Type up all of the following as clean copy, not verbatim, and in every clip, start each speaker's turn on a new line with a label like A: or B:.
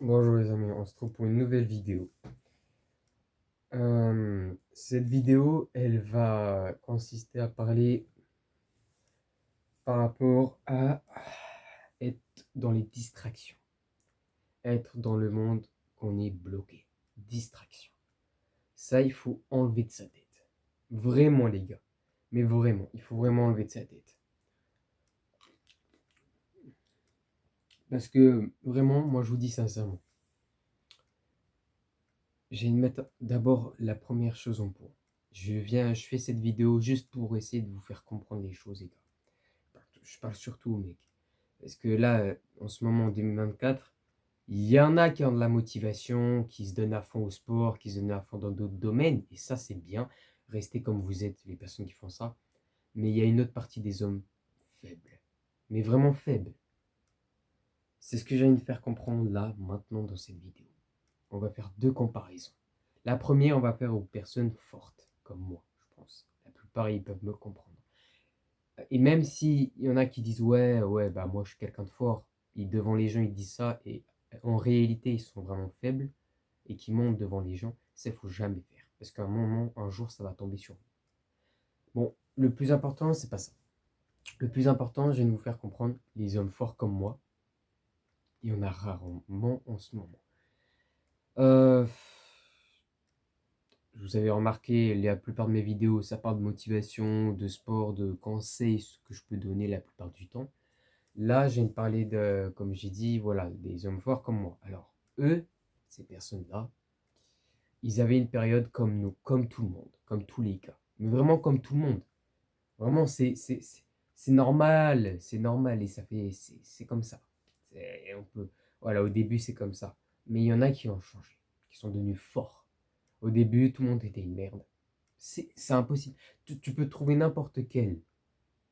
A: Bonjour les amis, on se trouve pour une nouvelle vidéo. Cette vidéo, elle va consister à parler par rapport à être dans les distractions, être dans le monde qu'on est bloqué. Distraction. Ça, il faut enlever de sa tête. Vraiment les gars. Mais vraiment, il faut vraiment enlever de sa tête. Parce que vraiment, moi je vous dis sincèrement, j'ai une mettre d'abord la première chose en point. Je fais cette vidéo juste pour essayer de vous faire comprendre les choses, les gars. Je parle surtout aux mecs. Parce que là, en ce moment, en 2024, il y en a qui ont de la motivation, qui se donnent à fond au sport, qui se donnent à fond dans d'autres domaines. Et ça, c'est bien. Restez comme vous êtes, les personnes qui font ça. Mais il y a une autre partie des hommes faibles. Mais vraiment faibles. C'est ce que j'ai envie de faire comprendre là, maintenant, dans cette vidéo. On va faire deux comparaisons. La première, on va faire aux personnes fortes, comme moi, je pense. La plupart, ils peuvent me comprendre. Et même s'il y en a qui disent ouais, ouais, bah moi je suis quelqu'un de fort, et devant les gens ils disent ça, et en réalité ils sont vraiment faibles, et qui montent devant les gens, ça il faut jamais faire. Parce qu'à un moment, un jour, ça va tomber sur vous. Bon, le plus important, c'est pas ça. Le plus important, je viens de vous faire comprendre, les hommes forts comme moi, il y en a rarement en ce moment. Euh, Vous avez remarqué, la plupart de mes vidéos, ça parle de motivation, de sport, de conseils, ce que je peux donner la plupart du temps. Là, je viens de parler de, comme j'ai dit, voilà, des hommes forts comme moi. Alors, eux, ces personnes-là, ils avaient une période comme nous, comme tout le monde, comme tous les cas. Mais vraiment comme tout le monde. Vraiment, c'est normal et ça fait, c'est comme ça. On peut, voilà, au début, c'est comme ça. Mais il y en a qui ont changé, qui sont devenus forts. Au début, tout le monde était une merde. C'est impossible. Tu peux trouver n'importe quel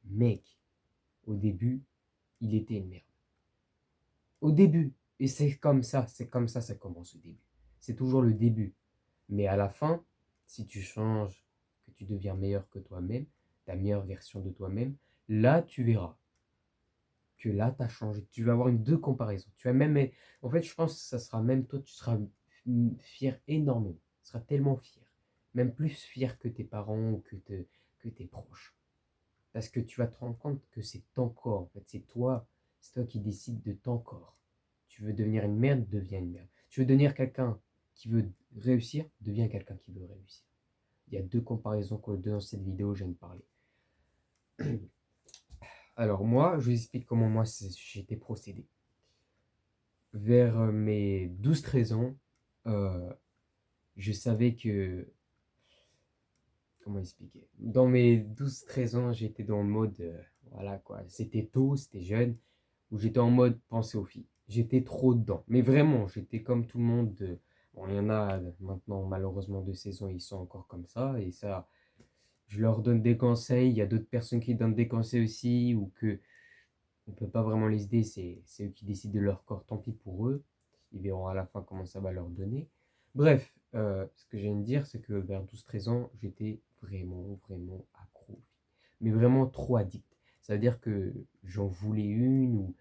A: mec. Au début, il était une merde. Au début. Et c'est comme ça commence au début. C'est toujours le début. Mais à la fin, si tu changes, que tu deviens meilleur que toi-même, ta meilleure version de toi-même, là, tu verras que là, tu as changé. Tu vas avoir une deux comparaisons. Tu vas même, en fait, je pense que ça sera même toi, tu seras fier énormément. Tu seras tellement fier. Même plus fier que tes parents ou que tes proches. Parce que tu vas te rendre compte que c'est ton corps, en fait, c'est toi qui décides de ton corps. Tu veux devenir une merde, deviens une merde. Tu veux devenir quelqu'un qui veut réussir, deviens quelqu'un qui veut réussir. Il y a deux comparaisons que dans cette vidéo, je viens de parler. Alors moi, je vous explique comment moi j'ai été procédé. Vers mes 12-13 ans, euh, je savais que... Comment expliquer? Dans mes 12-13 ans, j'étais dans le mode... voilà quoi, c'était tôt, c'était jeune. Où j'étais en mode penser aux filles. J'étais trop dedans. Mais vraiment, j'étais comme tout le monde. Bon, il y en a maintenant, malheureusement, de saison, ils sont encore comme ça. Et ça, je leur donne des conseils. Il y a d'autres personnes qui donnent des conseils aussi, ou que on ne peut pas vraiment les aider. C'est eux qui décident de leur corps. Tant pis pour eux. Ils verront à la fin comment ça va leur donner. Bref, ce que je viens de dire, c'est que vers 12-13 ans, j'étais vraiment accro. Mais vraiment trop addict. Ça veut dire que j'en voulais une, ou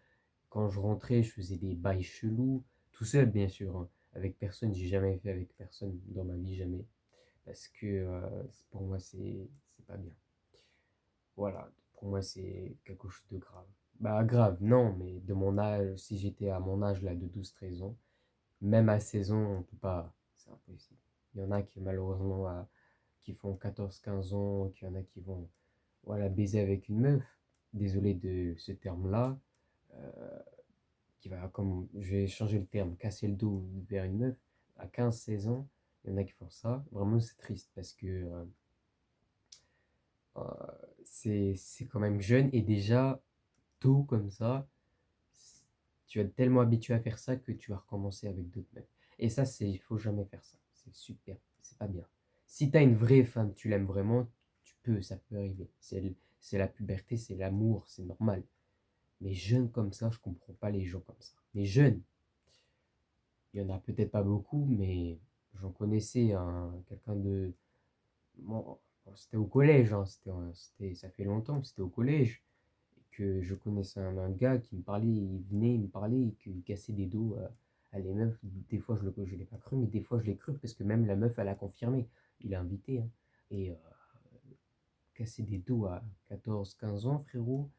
A: quand je rentrais, je faisais des bails chelous, tout seul bien sûr, hein. Avec personne, j'ai jamais fait avec personne dans ma vie, jamais. Parce que pour moi, c'est pas bien. Voilà, pour moi, c'est quelque chose de grave. Bah, grave, non, mais de mon âge, si j'étais à mon âge là de 12-13 ans, même à 16 ans, on peut pas, c'est impossible. Il y en a qui, malheureusement, qui font 14-15 ans, qu'il y en a qui vont, voilà, baiser avec une meuf. Désolé de ce terme-là. Euh, qui va, comme je vais changer le terme, casser le dos vers une meuf, à 15-16 ans, il y en a qui font ça. Vraiment, c'est triste parce que euh, c'est quand même jeune et déjà, tôt comme ça, tu vas être tellement habitué à faire ça que tu vas recommencer avec d'autres meufs. Et ça, il faut jamais faire ça. C'est super, c'est pas bien. Si tu as une vraie femme, tu l'aimes vraiment, ça peut arriver. C'est la puberté, c'est l'amour, c'est normal. Mais jeune comme ça, je comprends pas les gens comme ça. Mais jeune, il y en a peut-être pas beaucoup, mais j'en connaissais quelqu'un de... Bon, c'était au collège, hein, ça fait longtemps que c'était au collège, et que je connaissais un gars qui me parlait, il venait, il me parlait, et qu'il cassait des dos les meufs, des fois je l'ai pas cru, mais des fois je l'ai cru parce que même la meuf, elle a confirmé. Il a invité, hein. Et casser des dos à 14, 15 ans, frérot,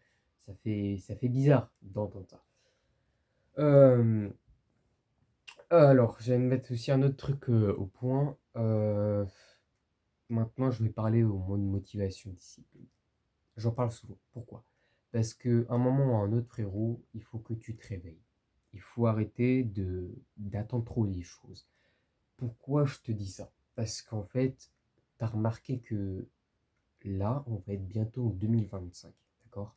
A: ça fait bizarre d'entendre ça. Euh, alors, je vais mettre aussi un autre truc au point. Maintenant, je vais parler au moins de motivation, discipline. J'en parle souvent. Pourquoi? Parce qu'à un moment ou à un autre, frérot, il faut que tu te réveilles. Il faut arrêter d'attendre trop les choses. Pourquoi je te dis ça? Parce qu'en fait, tu as remarqué que là, on va être bientôt en 2025, d'accord?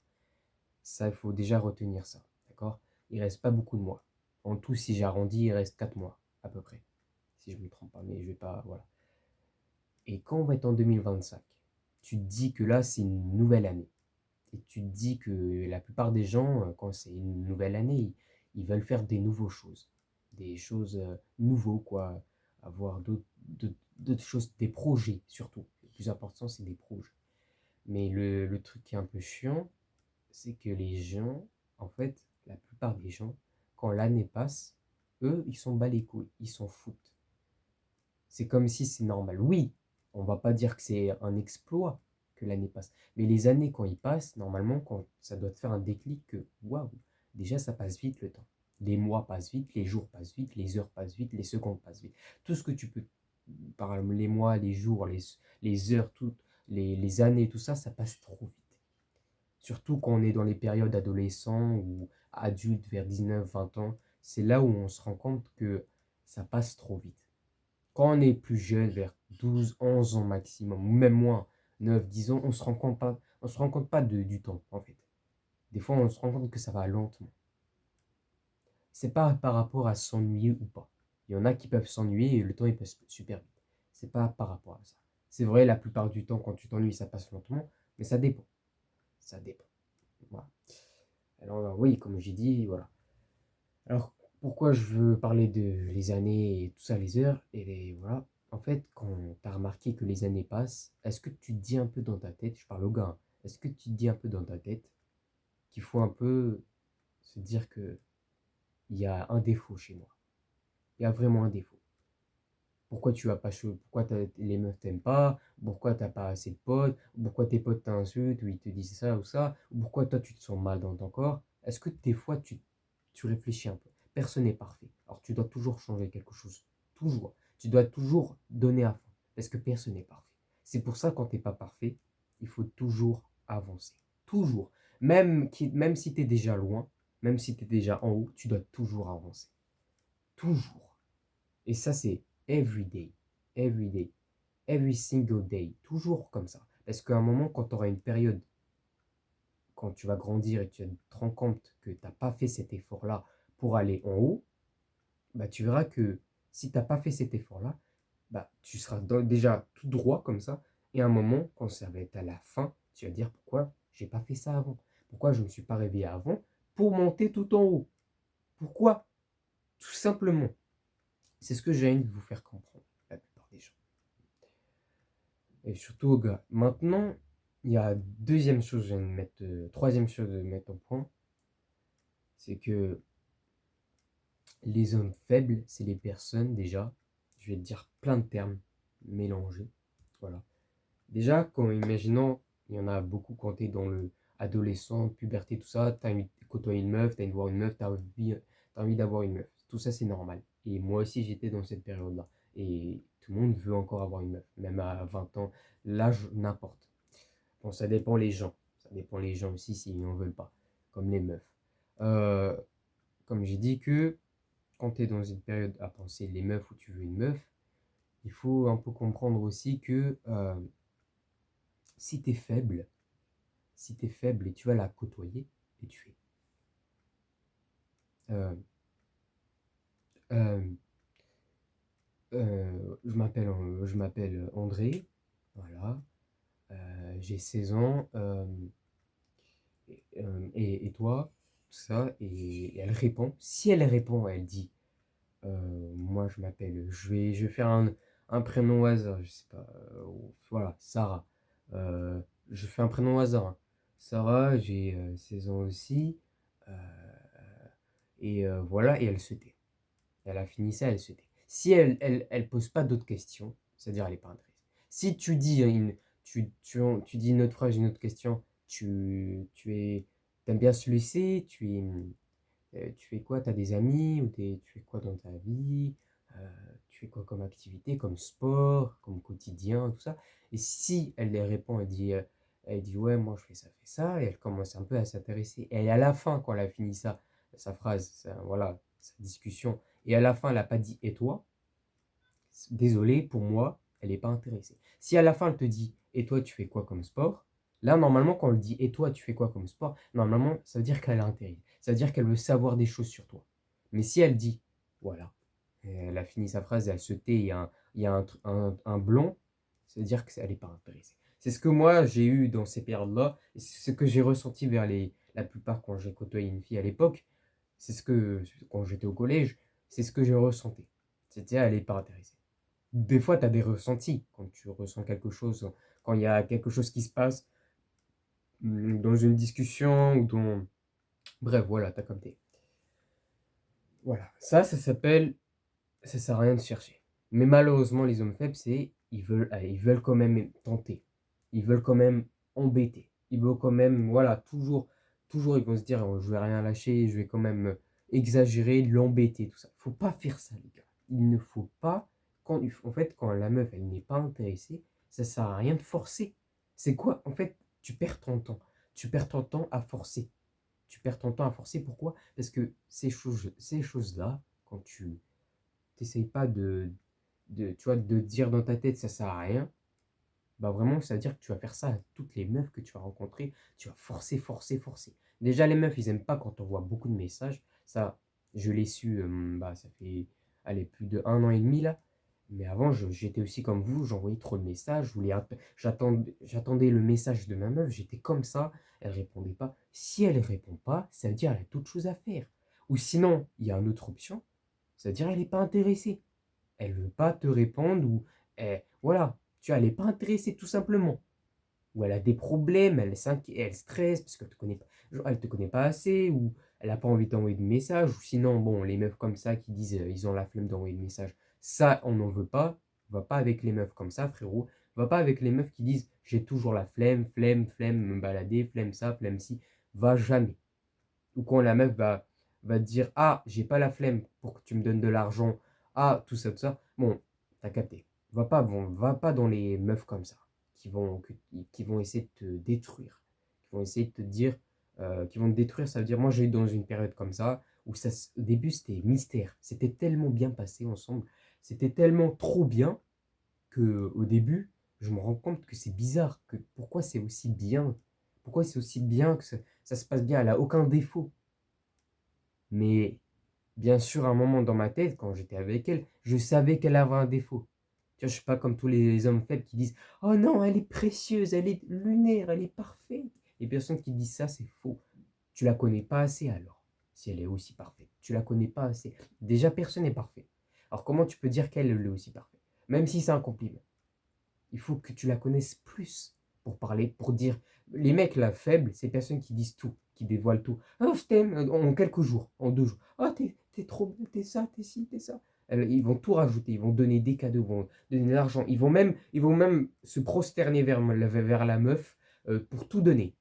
A: Ça, il faut déjà retenir ça, d'accord? Il reste pas beaucoup de mois. En tout, si j'arrondis, il reste 4 mois, à peu près. Si je ne me trompe pas, mais je vais pas, voilà. Et quand on va être en 2025, tu te dis que là, c'est une nouvelle année. Et tu te dis que la plupart des gens, quand c'est une nouvelle année, ils veulent faire des nouvelles choses. Des choses nouveaux, quoi. Avoir d'autres choses, des projets surtout. Le plus important, c'est des projets. Mais le truc qui est un peu chiant, c'est que les gens, en fait, la plupart des gens, quand l'année passe, eux, ils s'en battent les couilles, ils s'en foutent. C'est comme si c'est normal. Oui, on va pas dire que c'est un exploit que l'année passe, mais les années, quand ils passent, normalement, quand ça doit te faire un déclic que, waouh, déjà, ça passe vite le temps. Les mois passent vite, les jours passent vite, les heures passent vite, les secondes passent vite. Tout ce que tu peux, par les mois, les jours, les heures, toutes, les années, tout ça, ça passe trop vite. Surtout quand on est dans les périodes adolescents ou adultes vers 19, 20 ans, c'est là où on se rend compte que ça passe trop vite. Quand on est plus jeune, vers 12, 11 ans maximum, ou même moins, 9, 10 ans, on se rend compte pas du temps, en fait. Des fois, on se rend compte que ça va lentement. C'est pas par rapport à s'ennuyer ou pas. Il y en a qui peuvent s'ennuyer et le temps il passe super vite. C'est pas par rapport à ça. C'est vrai, la plupart du temps, quand tu t'ennuies, ça passe lentement, mais ça dépend. Ça dépend. Voilà. Alors, oui, comme j'ai dit, voilà. Alors, pourquoi je veux parler de les années et tout ça, les heures, voilà. En fait, quand tu as remarqué que les années passent, est-ce que tu te dis un peu dans ta tête, je parle au gars, hein, est-ce que tu te dis un peu dans ta tête qu'il faut un peu se dire que il y a un défaut chez moi. Il y a vraiment un défaut. Pourquoi tu as pas chaud, pourquoi les meufs t'aiment pas, pourquoi t'as pas assez de potes, pourquoi tes potes t'insultent ou ils te disent ça ou ça, ou pourquoi toi tu te sens mal dans ton corps. Est-ce que des fois tu réfléchis un peu? Personne n'est parfait. Alors tu dois toujours changer quelque chose. Toujours. Tu dois toujours donner à fond. Parce que personne n'est parfait. C'est pour ça quand t'es pas parfait, il faut toujours avancer. Toujours. Même si tu es déjà loin, même si tu es déjà en haut, tu dois toujours avancer. Toujours. Et ça, c'est every day, every day, every single day, toujours comme ça. Parce qu'à un moment, quand tu auras une période, quand tu vas grandir et tu te rends compte que tu n'as pas fait cet effort-là pour aller en haut, bah, tu verras que si tu n'as pas fait cet effort-là, bah, tu seras déjà tout droit comme ça. Et à un moment, quand ça va être à la fin, tu vas dire pourquoi j'ai pas fait ça avant. Pourquoi je ne me suis pas réveillé avant pour monter tout en haut. Pourquoi? Tout simplement. C'est ce que j'ai envie de vous faire comprendre, la plupart des gens. Et surtout aux gars. Maintenant, il y a deuxième chose, je viens de mettre, troisième chose de mettre au point, c'est que les hommes faibles, c'est les personnes déjà, je vais te dire plein de termes mélangés. Voilà. Déjà, quand imaginons, il y en a beaucoup quand tu es dans le adolescent, puberté, tout ça, tu as envie de côtoyer une meuf, tu as envie de voir une meuf, t'as envie d'avoir une meuf. Tout ça, c'est normal. Et moi aussi, j'étais dans cette période-là. Et tout le monde veut encore avoir une meuf, même à 20 ans, l'âge, n'importe. Bon, ça dépend les gens. Ça dépend les gens aussi s'ils n'en veulent pas, comme les meufs. Euh, Comme j'ai dit que quand tu es dans une période à penser les meufs où tu veux une meuf, il faut un peu comprendre aussi que si tu es faible, si tu es faible et tu vas la côtoyer, et tu fais. Euh, euh, je m'appelle André, voilà, j'ai 16 ans, et toi, tout ça, et elle répond. Si elle répond, elle dit, moi je m'appelle, je vais faire un prénom au hasard, je sais pas, voilà, Sarah. Je fais un prénom au hasard, hein. Sarah, j'ai 16 ans aussi, euh, et voilà, et elle se tait. Elle a fini ça, elle se tait. Si elle pose pas d'autres questions, c'est-à-dire elle est pas intéressée. Si tu dis tu dis une autre phrase, une autre question, t'aimes bien se laisser, tu fais quoi? Tu as des amis ou tu fais quoi dans ta vie? Tu fais quoi comme activité, comme sport, comme quotidien, tout ça? Et si elle les répond, elle dit ouais, moi je fais ça, et elle commence un peu à s'intéresser. Et à la fin, quand elle a fini ça, sa phrase, voilà, sa discussion, et à la fin, elle n'a pas dit et toi, désolé, pour moi, elle n'est pas intéressée. Si à la fin, elle te dit et toi, tu fais quoi comme sport? Là, normalement, quand elle dit et toi, tu fais quoi comme sport? Normalement, ça veut dire qu'elle est intéressée. Ça veut dire qu'elle veut savoir des choses sur toi. Mais si elle dit, voilà, et elle a fini sa phrase et elle se tait, il y a un blanc, ça veut dire qu'elle n'est pas intéressée. C'est ce que moi, j'ai eu dans ces périodes-là, et c'est ce que j'ai ressenti vers la plupart quand j'ai côtoyé une fille à l'époque. C'est ce que, quand j'étais au collège, c'est ce que je ressentais. C'était, elle n'est pas intéressée. Des fois, tu as des ressentis quand tu ressens quelque chose, quand il y a quelque chose qui se passe dans une discussion ou dans... Bref, voilà, tu as capté. Voilà, ça s'appelle... Ça sert à rien de chercher. Mais malheureusement, les hommes faibles, ils veulent quand même tenter. Ils veulent quand même embêter. Ils veulent quand même, voilà, toujours, ils vont se dire, oh, je vais rien lâcher, je vais quand même exagérer, l'embêter, tout ça. Faut pas faire ça, les gars. Il ne faut pas, en fait, quand la meuf, elle n'est pas intéressée, ça sert à rien de forcer. C'est quoi? En fait, tu perds ton temps. Tu perds ton temps à forcer. Tu perds ton temps à forcer. Pourquoi? Parce que ces choses-là, quand tu t'essayes pas tu vois, de dire dans ta tête ça sert à rien, bah vraiment, ça veut dire que tu vas faire ça à toutes les meufs que tu vas rencontrer. Tu vas forcer, forcer, forcer. Déjà, les meufs, ils aiment pas quand on voit beaucoup de messages. Ça, je l'ai su, bah, ça fait, allez, plus de 1 an et demi là. Mais avant, j'étais aussi comme vous, j'envoyais trop de messages. J'attendais le message de ma meuf, j'étais comme ça. Elle répondait pas. Si elle répond pas, ça veut dire qu'elle a d'autres choses à faire. Ou sinon, il y a une autre option, ça veut dire qu'elle n'est pas intéressée. Elle veut pas te répondre ou voilà, tu vois, elle n'est pas intéressée tout simplement. Ou elle a des problèmes, elle stresse parce qu'elle te connaît pas, genre, elle te connaît pas assez, ou elle n'a pas envie d'envoyer de message, ou sinon, bon, les meufs comme ça qui disent ils ont la flemme d'envoyer de message, ça, on n'en veut pas. Va pas avec les meufs comme ça, frérot. Va pas avec les meufs qui disent j'ai toujours la flemme, flemme, flemme, me balader, flemme ça, flemme ci. Va jamais. Ou quand la meuf va te dire ah, j'ai pas la flemme pour que tu me donnes de l'argent, ah, tout ça, tout ça. Bon, t'as capté. Va pas dans les meufs comme ça, qui vont essayer de te détruire, qui vont essayer de te dire, qui vont te détruire. Ça veut dire, moi j'ai eu dans une période comme ça, où au début c'était mystère. C'était tellement bien passé ensemble, c'était tellement trop bien, que au début, je me rends compte que c'est bizarre, que pourquoi c'est aussi bien, pourquoi c'est aussi bien que ça se passe bien, elle a aucun défaut. Mais bien sûr, à un moment dans ma tête, quand j'étais avec elle, je savais qu'elle avait un défaut. Tu vois, je suis pas comme tous les hommes faibles qui disent oh non, elle est précieuse, elle est lunaire, elle est parfaite. Les personnes qui disent ça, c'est faux. Tu la connais pas assez alors, si elle est aussi parfaite. Tu la connais pas assez. Déjà, personne n'est parfait. Alors comment tu peux dire qu'elle est aussi parfaite? Même si c'est un compliment. Il faut que tu la connaisses plus pour parler, pour dire. Les mecs là, faibles, c'est personnes qui disent tout, qui dévoilent tout. Oh, je t'aime en quelques jours, en 2 jours. Oh, t'es trop bien, t'es ça, t'es ci, t'es ça. Ils vont tout rajouter, ils vont donner des cadeaux, ils vont donner de l'argent. Ils vont même se prosterner vers la meuf pour tout donner,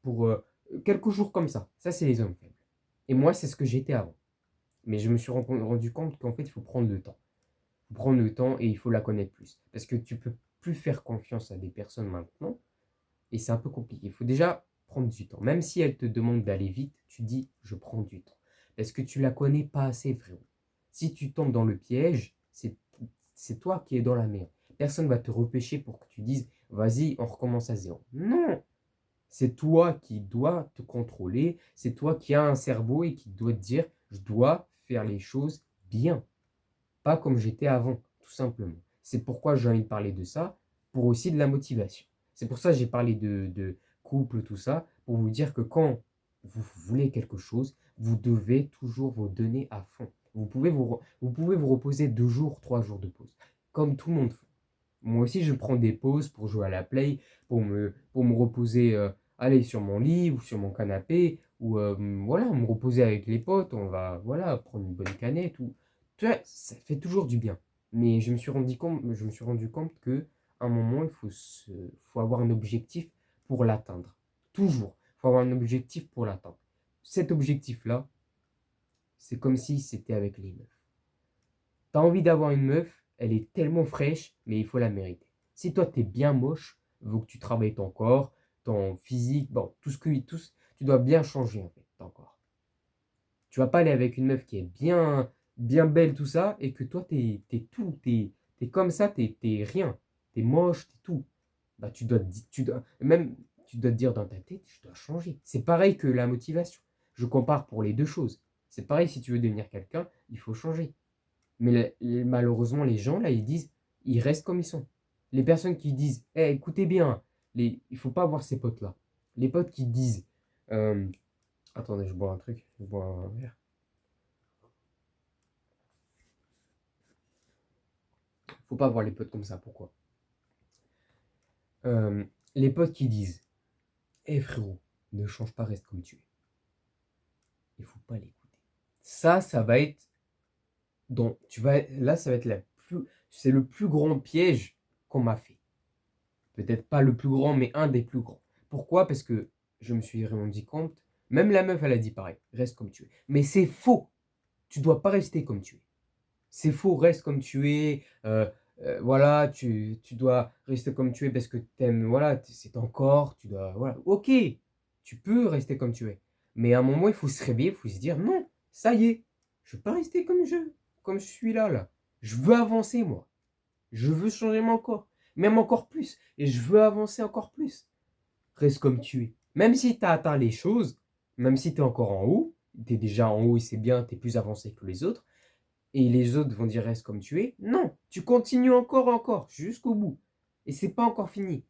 A: pour quelques jours comme ça. Ça, c'est les hommes faibles. Et moi, c'est ce que j'étais avant. Mais je me suis rendu compte qu'en fait, il faut prendre le temps. Il faut prendre le temps et il faut la connaître plus. Parce que tu peux plus faire confiance à des personnes maintenant et c'est un peu compliqué. Il faut déjà prendre du temps. Même si elle te demande d'aller vite, tu dis je prends du temps. Parce que tu la connais pas assez, frérot. Si tu tombes dans le piège, c'est toi qui es dans la merde. Personne va te repêcher pour que tu dises vas-y, on recommence à zéro. Non, c'est toi qui dois te contrôler. C'est toi qui as un cerveau et qui doit te dire je dois faire les choses bien. Pas comme j'étais avant, tout simplement. C'est pourquoi j'ai envie de parler de ça, pour aussi de la motivation. C'est pour ça que j'ai parlé de couple, tout ça, pour vous dire que quand vous voulez quelque chose, vous devez toujours vous donner à fond. Vous pouvez vous reposer 2 jours, 3 jours de pause, comme tout le monde fait. Moi aussi, je prends des pauses pour jouer à la play, pour me reposer, aller sur mon lit ou sur mon canapé, ou voilà, me reposer avec les potes, on va voilà, prendre une bonne canette ou tu vois, ça fait toujours du bien. Mais je me suis rendu compte que à un moment, faut avoir un objectif pour l'atteindre. Toujours, il faut avoir un objectif pour l'atteindre. Cet objectif-là, c'est comme si c'était avec les meufs. T'as envie d'avoir une meuf, elle est tellement fraîche, mais il faut la mériter. Si toi t'es bien moche, il faut que tu travailles ton corps, ton physique, bon, tu dois bien changer en fait, ton corps. Tu vas pas aller avec une meuf qui est bien belle, tout ça, et que toi t'es tout, t'es comme ça, t'es rien, t'es moche, t'es tout. Bah tu dois te dire dans ta tête, je dois changer. C'est pareil que la motivation. Je compare pour les deux choses. C'est pareil, si tu veux devenir quelqu'un, il faut changer. Mais malheureusement, les gens, là, ils disent, ils restent comme ils sont. Les personnes qui disent, eh, écoutez bien, il ne faut pas avoir ces potes-là. Les potes qui disent, euh, attendez, je bois un truc, je bois un verre. Faut pas avoir les potes comme ça, pourquoi? Euh, les potes qui disent, eh frérot, ne change pas, reste comme tu es. Il faut pas l'écouter. Ça va être, là, ça va être c'est le plus grand piège qu'on m'a fait. Peut-être pas le plus grand, mais un des plus grands. Pourquoi? Parce que je me suis rendu compte, même la meuf, elle a dit pareil, reste comme tu es. Mais c'est faux. Tu dois pas rester comme tu es. C'est faux, reste comme tu es. Voilà, tu dois rester comme tu es parce que t'aimes, voilà, c'est ton corps, tu dois, voilà. Ok, tu peux rester comme tu es. Mais à un moment, il faut se réveiller, il faut se dire, non, ça y est, je veux pas rester comme je suis là. Je veux avancer, moi. Je veux changer mon corps, même encore plus. Et je veux avancer encore plus. Reste comme tu es. Même si tu as atteint les choses, même si tu es encore en haut, tu es déjà en haut et c'est bien, tu es plus avancé que les autres, et les autres vont dire reste comme tu es. Non, tu continues encore, jusqu'au bout. Et c'est pas encore fini.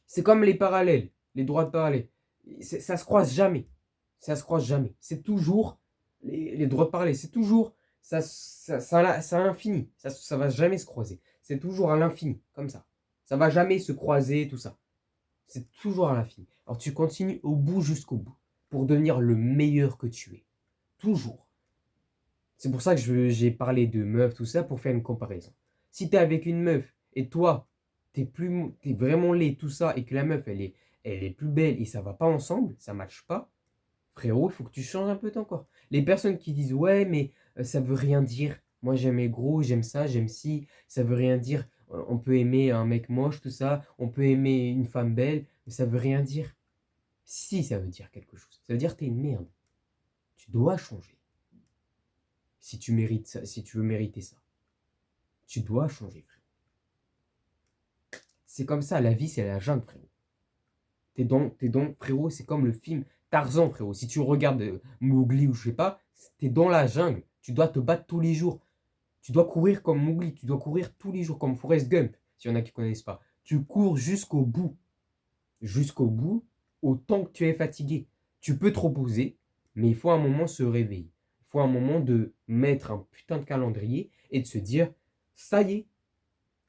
A: C'est comme les parallèles, les droits de parallèle. Ça se croise jamais. Ça se croise jamais. C'est toujours les droits de parallèle. C'est toujours ça à l'infini. Ça va jamais se croiser. C'est toujours à l'infini, comme ça. Ça va jamais se croiser, tout ça. C'est toujours à l'infini. Alors tu continues au bout jusqu'au bout pour devenir le meilleur que tu es. Toujours. C'est pour ça que j'ai parlé de meuf, tout ça, pour faire une comparaison. Si tu es avec une meuf et toi, t'es vraiment laid, tout ça, et que la meuf, elle est plus belle et ça va pas ensemble, ça matche pas, frérot, il faut que tu changes un peu ton corps. Les personnes qui disent, ouais, mais ça veut rien dire. Moi, j'aime les gros, j'aime ça, j'aime ci, ça veut rien dire. On peut aimer un mec moche, tout ça, on peut aimer une femme belle, mais ça veut rien dire. Si, ça veut dire quelque chose. Ça veut dire que t'es une merde. Tu dois changer. Si tu mérites ça, si tu veux mériter ça. Tu dois changer, frérot. C'est comme ça, la vie, c'est la jungle, frérot. Frérot, c'est comme le film Tarzan, frérot. Si tu regardes Mowgli ou je sais pas, t'es dans la jungle. Tu dois te battre tous les jours. Tu dois courir comme Mowgli. Tu dois courir tous les jours comme Forrest Gump, s'il y en a qui connaissent pas. Tu cours jusqu'au bout. Jusqu'au bout, autant que tu es fatigué. Tu peux te reposer, mais il faut un moment se réveiller. Il faut un moment de mettre un putain de calendrier et de se dire, ça y est,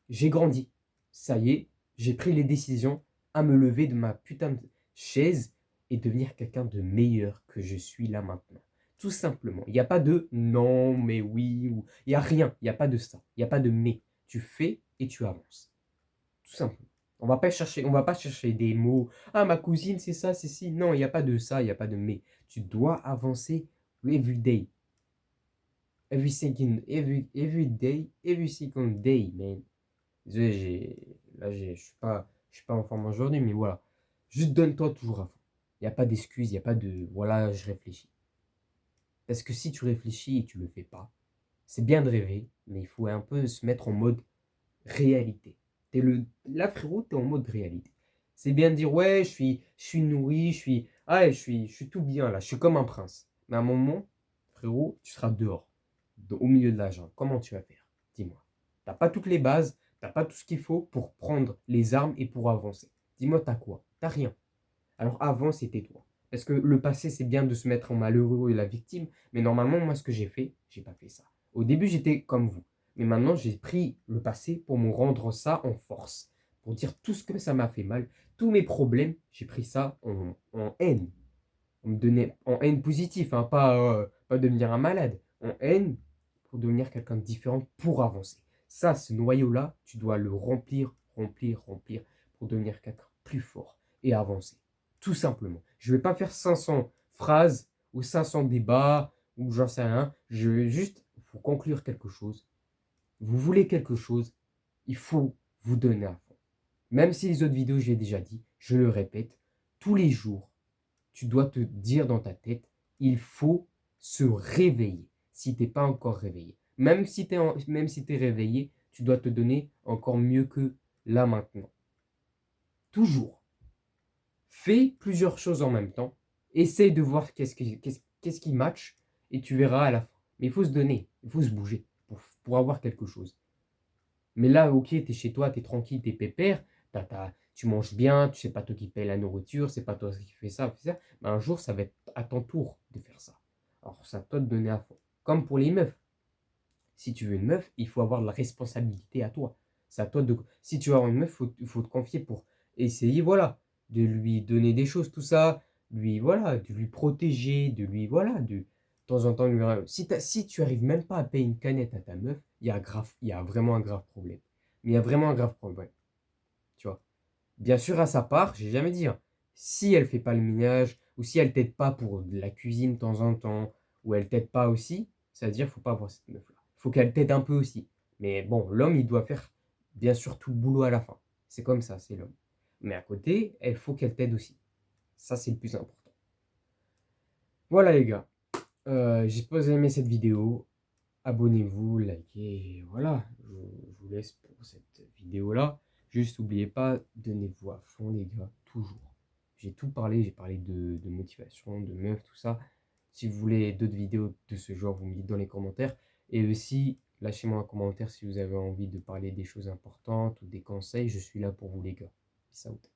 A: j'ai grandi. Ça y est, j'ai pris les décisions à me lever de ma putain de chaise et devenir quelqu'un de meilleur que je suis là maintenant. Tout simplement. Il n'y a pas de non, mais oui, ou il n'y a rien. Il n'y a pas de ça. Il n'y a pas de mais. Tu fais et tu avances. Tout simplement. On va pas chercher des mots. Ah, ma cousine, c'est ça, c'est ci. Non, il n'y a pas de ça, il n'y a pas de mais. Tu dois avancer every day. Every day, every second day, man. Désolé, je suis pas en forme aujourd'hui, mais voilà. Juste donne-toi toujours à fond. Il n'y a pas d'excuse, il n'y a pas de voilà, je réfléchis. Parce que si tu réfléchis et tu le fais pas, c'est bien de rêver, mais il faut un peu se mettre en mode réalité. Là, frérot, t'es en mode réalité. C'est bien de dire, ouais, je suis nourri, je suis tout bien là, je suis comme un prince. Mais à un moment, frérot, tu seras dehors, au milieu de la jungle. Comment tu vas faire? Dis-moi. T'as pas toutes les bases, t'as pas tout ce qu'il faut pour prendre les armes et pour avancer. Dis-moi, t'as quoi? T'as rien. Alors avance et tais-toi. Parce que le passé, c'est bien de se mettre en malheureux et la victime, mais normalement, moi, ce que j'ai fait, j'ai pas fait ça. Au début, j'étais comme vous. Mais maintenant, j'ai pris le passé pour me rendre ça en force. Pour dire tout ce que ça m'a fait mal, tous mes problèmes, j'ai pris ça en haine. On me donnait en haine positive, hein, pas devenir un malade. En haine pour devenir quelqu'un de différent pour avancer. Ça, ce noyau-là, tu dois le remplir, remplir, remplir pour devenir quelqu'un plus fort et avancer. Tout simplement. Je ne vais pas faire 500 phrases ou 500 débats ou j'en sais rien. Je vais juste vous conclure quelque chose. Vous voulez quelque chose, il faut vous donner à fond. Même si les autres vidéos, j'ai déjà dit, je le répète, tous les jours, tu dois te dire dans ta tête, il faut se réveiller si tu n'es pas encore réveillé. Même si tu es réveillé, tu dois te donner encore mieux que là maintenant. Toujours. Fais plusieurs choses en même temps. Essaye de voir qu'est-ce qui match et tu verras à la fin. Mais il faut se donner, il faut se bouger pour avoir quelque chose. Mais là, ok, tu es chez toi, tu es tranquille, tu es pépère, tu manges bien, tu sais pas toi qui paye la nourriture, c'est pas toi qui fais ça, mais un jour, ça va être à ton tour de faire ça. Alors, c'est à toi de donner à fond. Comme pour les meufs. Si tu veux une meuf, il faut avoir de la responsabilité à toi. C'est à toi de. Si tu veux avoir une meuf, il faut te confier pour essayer, voilà, de lui donner des choses, tout ça, voilà, de lui protéger, de lui, voilà, de temps en temps, si tu arrives même pas à payer une canette à ta meuf, il y a vraiment un grave problème. Mais il y a vraiment un grave problème, tu vois. Bien sûr, à sa part, j'ai jamais dit, hein, si elle fait pas le ménage, ou si elle t'aide pas pour de la cuisine de temps en temps, ou elle t'aide pas aussi, ça veut dire qu'il faut pas avoir cette meuf-là. Il faut qu'elle t'aide un peu aussi. Mais bon, l'homme, il doit faire bien sûr tout le boulot à la fin. C'est comme ça, c'est l'homme. Mais à côté, il faut qu'elle t'aide aussi. Ça, c'est le plus important. Voilà les gars. J'espère que vous avez aimé cette vidéo. Abonnez-vous, likez, et voilà. Je vous laisse pour cette vidéo-là. Juste n'oubliez pas, donnez-vous à fond les gars, toujours. J'ai tout parlé, j'ai parlé de motivation, de meuf, tout ça. Si vous voulez d'autres vidéos de ce genre, vous me dites dans les commentaires. Et aussi, lâchez-moi un commentaire si vous avez envie de parler des choses importantes ou des conseils. Je suis là pour vous les gars. Peace out.